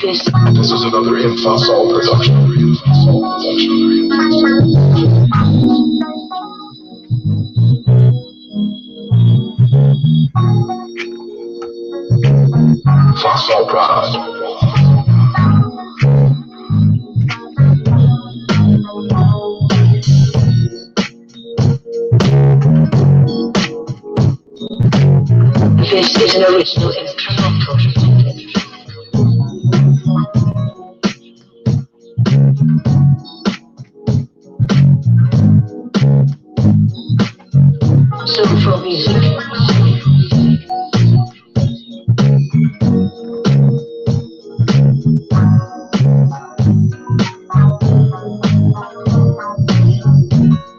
This is another Infosol production. Fossil Pride. This is an original instrumental. Soulful music.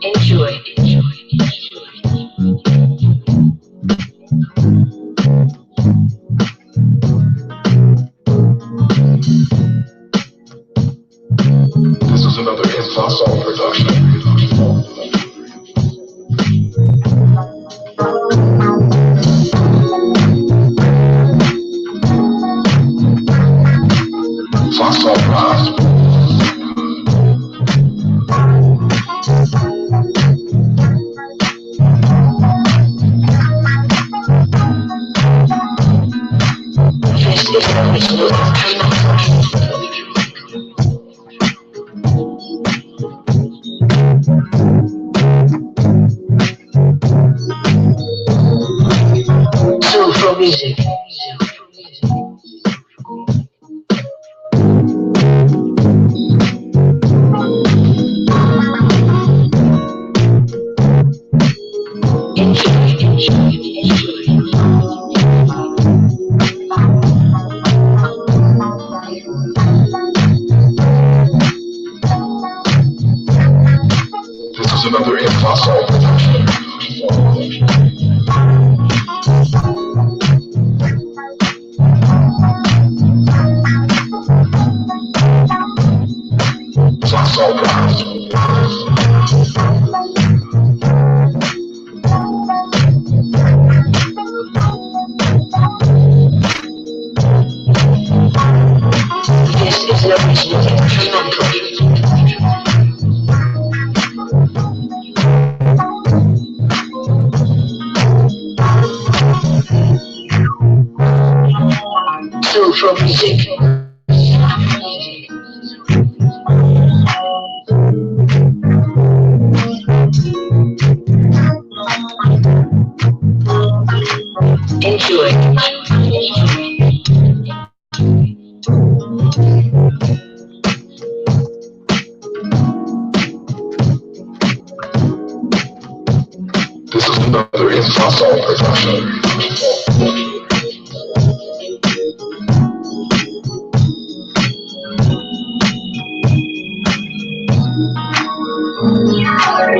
Enjoy. This is another Infosol production. Fossil Pride. This is an original instrumental. Soulful music. This is another Infosol production. Fossil Pride. This is an original instrumental. Soulful music. Enjoy. This is another Infosol production.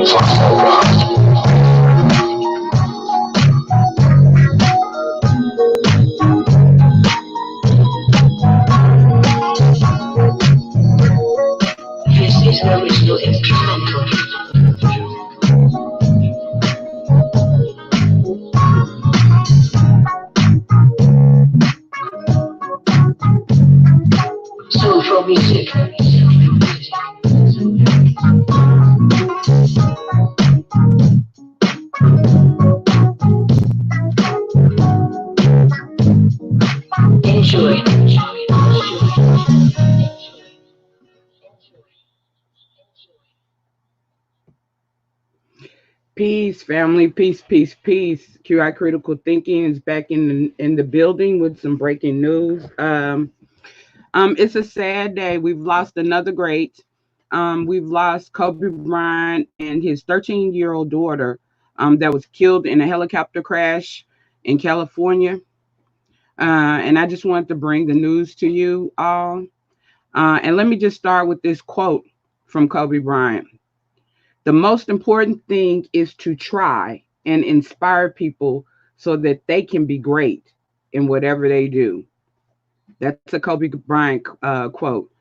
Fossil Pride. This is an original instrumental. Soulful music. Enjoy. Peace, family. Peace, peace, peace. QI Critical Thinking is back in the building with some breaking news. It's a sad day. We've lost another great. We've lost Kobe Bryant and his 13-year-old daughter that was killed in a helicopter crash in California. And I just wanted to bring the news to you all. And let me just start with this quote from Kobe Bryant. The most important thing is to try and inspire people so that they can be great in whatever they do. That's a Kobe Bryant quote.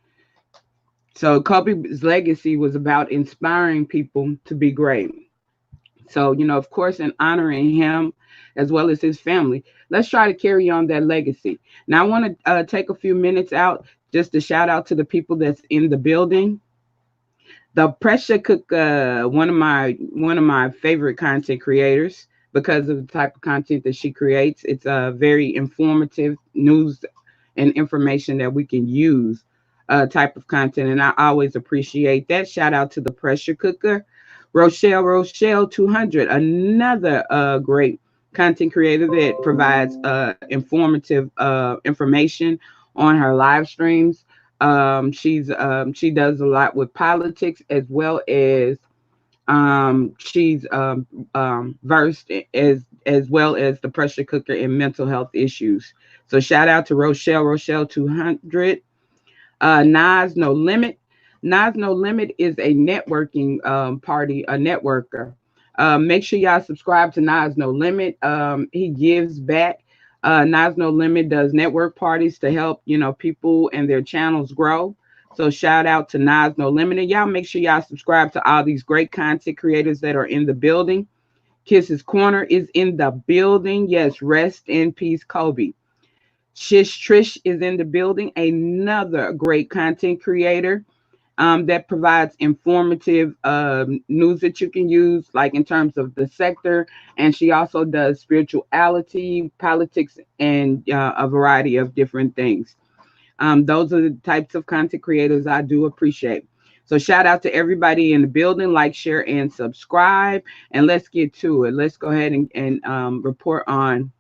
So Kobe's legacy was about inspiring people to be great. So, of course, in honoring him as well as his family, let's try to carry on that legacy. Now, I want to take a few minutes out Just a shout out to the people that's in the building. The pressure cooker, one of my favorite content creators because of the type of content that she creates. It's a very informative news and information that we can use type of content, and I always appreciate that. Shout out to the pressure cooker, Rochelle 200, another great content creator that provides informative information on her live streams. She does a lot with politics as well as she's versed as well as the pressure cooker in mental health issues. So shout out to Rochelle 200. Nas No Limit. Nas No Limit is a networking party, a networker. Make sure y'all subscribe to Nas No Limit. He gives back. Nas No Limit does network parties to help people and their channels grow. So shout out to Nas No Limit. And y'all make sure y'all subscribe to all these great content creators that are in the building. Kisses Corner is in the building. Yes, rest in peace, Kobe. Shish Trish is in the building, another great content creator that provides informative news that you can use, like in terms of the sector. And she also does spirituality, politics, and a variety of different things. Those are the types of content creators I do appreciate. So shout out to everybody in the building, like, share, and subscribe. And let's get to it. Let's go ahead and report on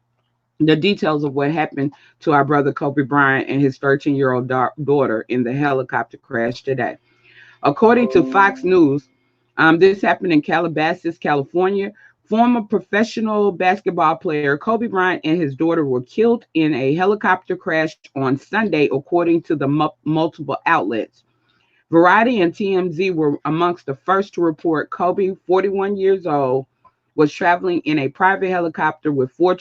the details of what happened to our brother Kobe Bryant and his 13-year-old daughter in the helicopter crash today. According to Fox News, this happened in Calabasas, California. Former professional basketball player Kobe Bryant and his daughter were killed in a helicopter crash on Sunday, according to the multiple outlets. Variety and TMZ were amongst the first to report Kobe, 41 years old, was traveling in a private helicopter with four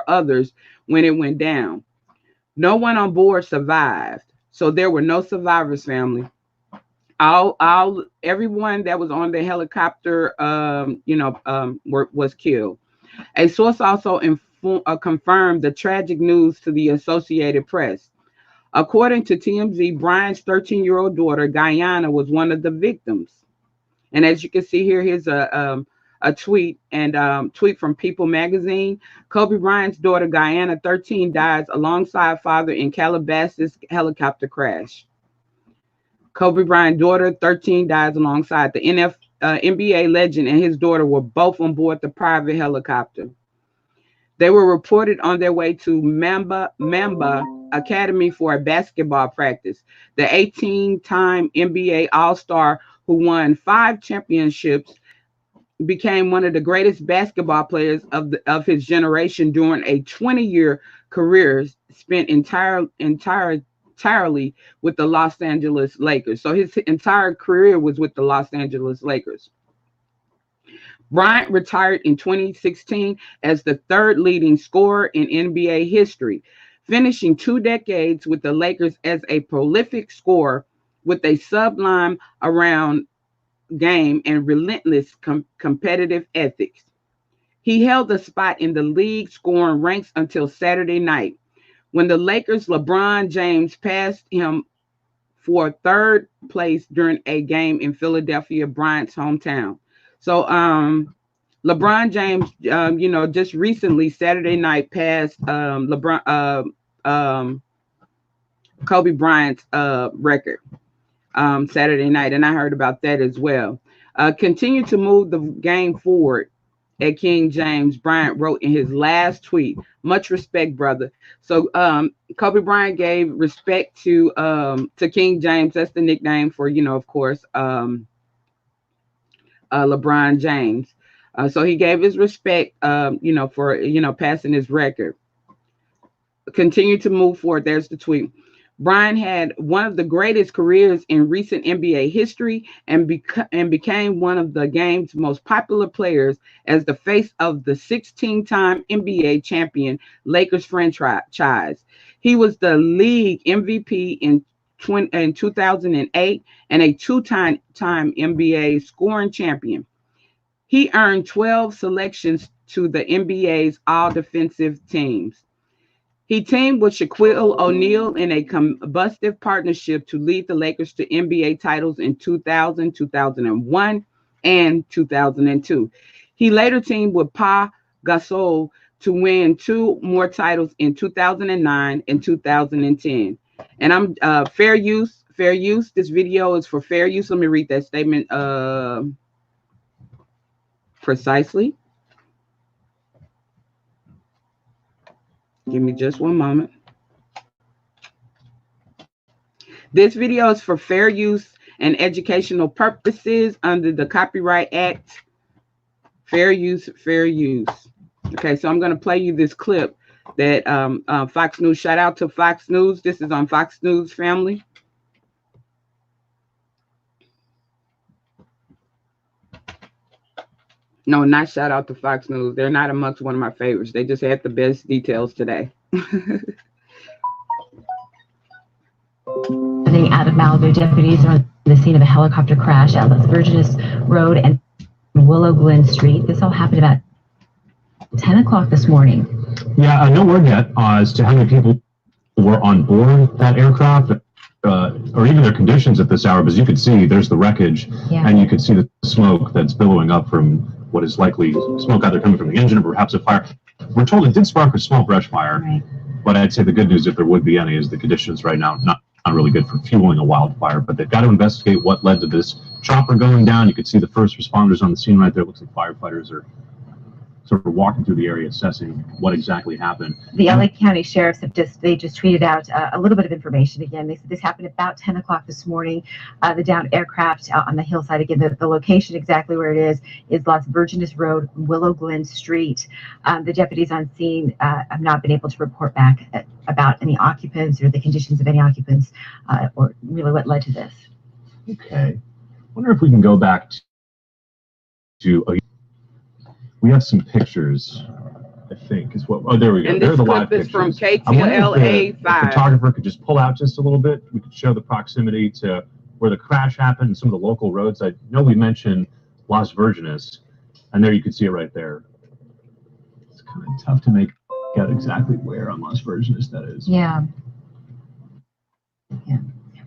others when it went down. No one on board survived, so there were no survivors. Family, everyone that was on the helicopter, was killed. A source also confirmed the tragic news to the Associated Press. According to TMZ, Bryant's 13-year-old daughter, Guyana, was one of the victims. And as you can see here, here's a tweet from People Magazine. Kobe Bryant's daughter, Guyana, 13, dies alongside father in Calabasas helicopter crash. Kobe Bryant's daughter, 13, dies alongside the NBA legend and his daughter were both on board the private helicopter. They were reported on their way to Mamba Academy for a basketball practice. The 18-time NBA All-Star, who won 5 championships, became one of the greatest basketball players of his generation during a 20-year career spent entirely with the Los Angeles Lakers. So his entire career was with the Los Angeles Lakers. Bryant retired in 2016 as the third leading scorer in NBA history, finishing 2 decades with the Lakers as a prolific scorer with a sublime around game and relentless competitive ethics. He held the spot in the league scoring ranks until Saturday night when the Lakers' LeBron James passed him for third place during a game in Philadelphia, Bryant's hometown. So LeBron James, just recently Saturday night passed Kobe Bryant's record Saturday night, and I heard about that as well. Continue to move the game forward at King James, Bryant wrote in his last tweet. Much respect, brother. So Kobe Bryant gave respect to King James. That's the nickname for, of course, LeBron James. So he gave his respect, for, passing his record. Continue to move forward. There's the tweet. Bryant had one of the greatest careers in recent NBA history and became one of the game's most popular players as the face of the 16-time NBA champion Lakers franchise. He was the league MVP in 2008 and a 2-time NBA scoring champion. He earned 12 selections to the NBA's all-defensive teams. He teamed with Shaquille O'Neal in a combustive partnership to lead the Lakers to NBA titles in 2000, 2001, and 2002. He later teamed with Pa Gasol to win two more titles in 2009 and 2010. And I'm fair use, fair use. This video is for fair use. Let me read that statement precisely. Give me just one moment. This video is for fair use and educational purposes under the Copyright Act. Fair use, fair use. Okay, so I'm going to play you this clip that Fox News, shout out to Fox News. This is on Fox News family. No, not shout out to Fox News. They're not amongst one of my favorites. They just had the best details today. Out of Malibu, deputies are on the scene of a helicopter crash at Las Virgenes Road and Willow Glen Street. This all happened about 10 o'clock this morning. Yeah, no word yet as to how many people were on board that aircraft or even their conditions at this hour, because you could see there's the wreckage, and you could see the smoke that's billowing up from what is likely smoke either coming from the engine or perhaps a fire. We're told it did spark a small brush fire, right. But I'd say the good news, if there would be any, is the conditions right now not really good for fueling a wildfire, but they've got to investigate what led to this chopper going down. You could see the first responders on the scene right there. It looks like firefighters are sort of walking through the area, assessing what exactly happened. The LA County Sheriffs have just tweeted out a little bit of information again. They said this happened about 10 o'clock this morning. The downed aircraft on the hillside, again, the location exactly where it is Las Virgenes Road, Willow Glen Street. The deputies on scene have not been able to report back about any occupants or the conditions of any occupants or really what led to this. Okay. I wonder if we can go back to we have some pictures, I think, is what. Oh, there we go. And there are this the clip live is pictures. from KTLA 5. The photographer could just pull out just a little bit. We could show the proximity to where the crash happened and some of the local roads. I know we mentioned Las Virgenes, and there you can see it right there. It's kind of tough to make out exactly where on Las Virgenes that is. Yeah. Yeah.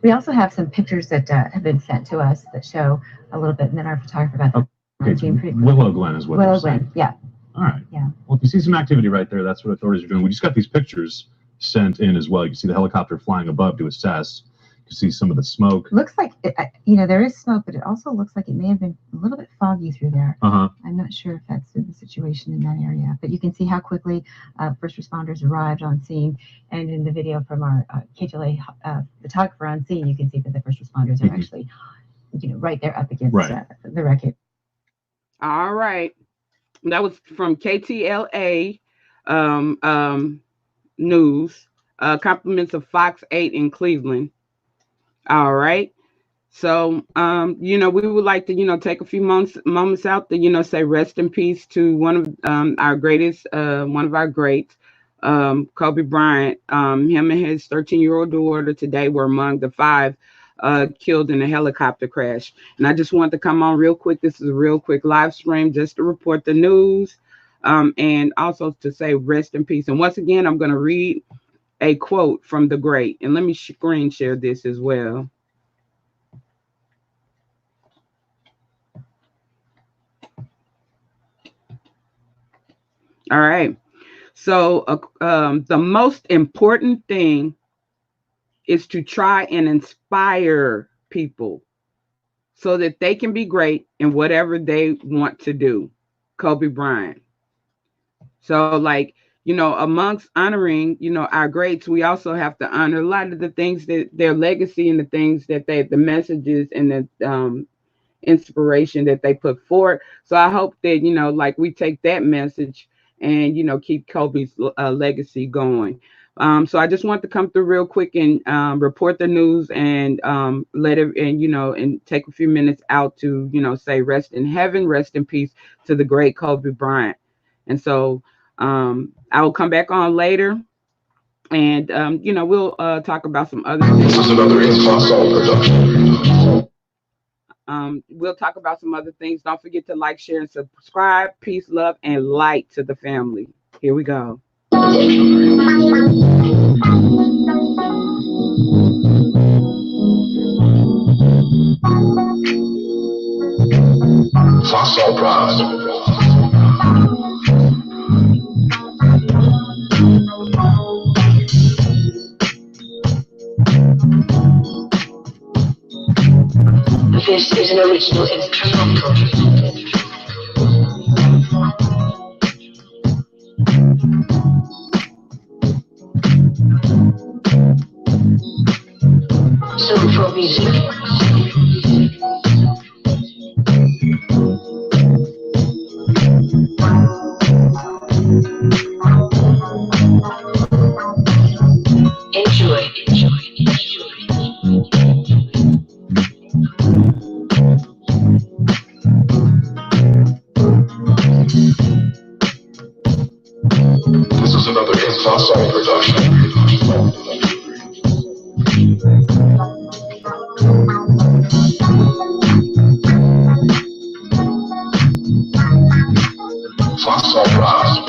We also have some pictures that have been sent to us that show a little bit, and then our photographer got them. Okay, Willow Glen is what Willow Glen, yeah. All right. Yeah. Well, if you see some activity right there, that's what authorities are doing. We just got these pictures sent in as well. You can see the helicopter flying above to assess. You can see some of the smoke. Looks like, there is smoke, but it also looks like it may have been a little bit foggy through there. Uh-huh. I'm not sure if that's the situation in that area, but you can see how quickly first responders arrived on scene. And in the video from our KTLA photographer on scene, you can see that the first responders are actually, right there up against the wreckage. All right. That was from KTLA News, compliments of Fox 8 in Cleveland. All right. So, we would like to, take a few moments out to, say rest in peace to one of our greatest, one of our greats, Kobe Bryant. Him and his 13-year-old daughter today were among the 5 killed in a helicopter crash. And I just wanted to come on real quick. This is a real quick live stream just to report the news and also to say rest in peace. And once again, I'm going to read a quote from the great. And let me screen share this as well. All right. So the most important thing is to try and inspire people so that they can be great in whatever they want to do. Kobe Bryant. So amongst honoring, our greats, we also have to honor a lot of the things that their legacy and the things that the messages and the inspiration that they put forward. So I hope that, we take that message and, keep Kobe's legacy going. So I just want to come through real quick and report the news and let it and take a few minutes out to say rest in heaven, rest in peace to the great Kobe Bryant. And so I will come back on later, and we'll talk about some other things. This is another production. We'll talk about some other things. Don't forget to like, share, and subscribe. Peace, love, and light to the family. Here we go. Fossil Pride. This is an original instrumental. Soulful music. Enjoy. This is another Fossil production. Fossil Pride.